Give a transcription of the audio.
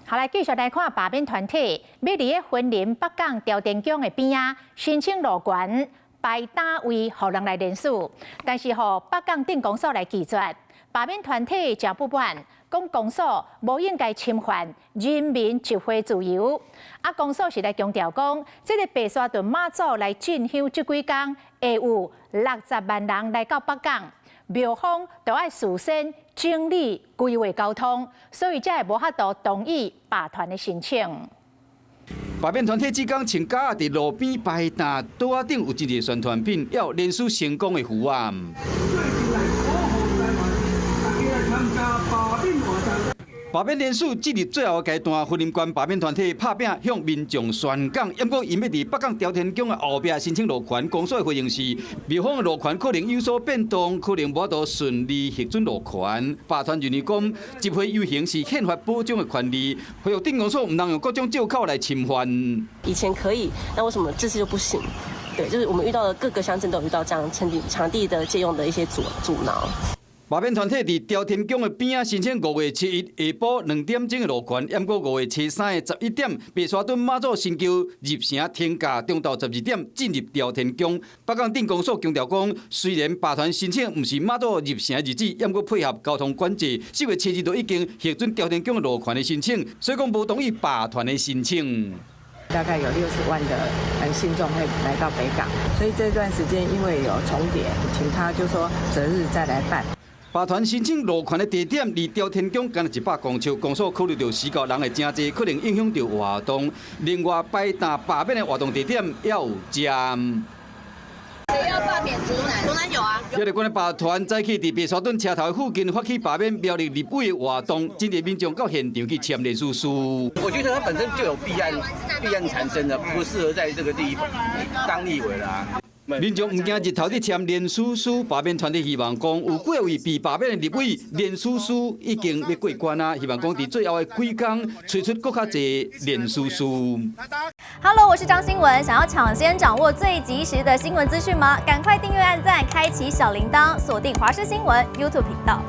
好来继续来看罢免团体，要伫个云林北港朝天宫的边啊，申请路权排单位，互人来联署，但是北港镇公所来拒绝。罢免团体真不满，讲公所无应该侵犯人民集会自由。公所是来强调讲，这个白沙屯妈祖来进香这几天，会有60万人来到北港。 庙方都要事先整理规划交通，所以才会无法度同意罢团的申请。罢免团体只讲请假伫路边摆摊，桌仔顶有一个宣传品，要联署成功的符案。 罢免联署进入最后阶段，云林县罢免团体拍拼向民众宣讲，不过因要伫北港朝天宫的后壁申请路权，公所的回应是，庙方的路权可能有所变动，可能无法度顺利核准路权。罢团认为讲，集会游行是宪法保障的权利，恢复镇公所唔能用各种借口来侵犯。以前可以，那为什么这次就不行？对，就是我们遇到的各个乡镇都有遇到这样场地的借用的一些阻挠。 罢免团体伫朝天宫的边啊，申请5月7日下晡2点钟的路权，不过5月7、3的11点，白沙屯妈祖神轿入城停驾，中昼12点进入朝天宫。北港镇公所强调讲，虽然罢团申请不是妈祖入城的日子，不过配合交通管制，4月7日就已经核准朝天宫的路权的申请，所以讲无同意罢团的申请。 大概有60万的信众会来到北港，所以这段时间因为有重叠，请他就说择日再来办。 罢团申请路权的地点离朝天宫干了100公尺，公所考虑到施工人会真多，可能影响到活动。另外，摆摊罢免的活动地点也有占。谁要罢免竹南？竹南有啊。苗栗县的罢团早起伫白沙屯车头附近发起罢免苗栗立委的活动，真侪民众到现场去签联署书。我觉得它本身就有弊案产生的，不适合在这个地方当立委啦。 民众唔惊日头伫签联署书，罢免团体希望讲有几位被罢免的立委联署书已经要过关啊，希望讲伫最后的几天推出更较侪联署书。Hello， 我是张新文，想要抢先掌握最及时的新闻资讯吗？赶快订阅、按赞、开启小铃铛，锁定华视新闻 YouTube 频道。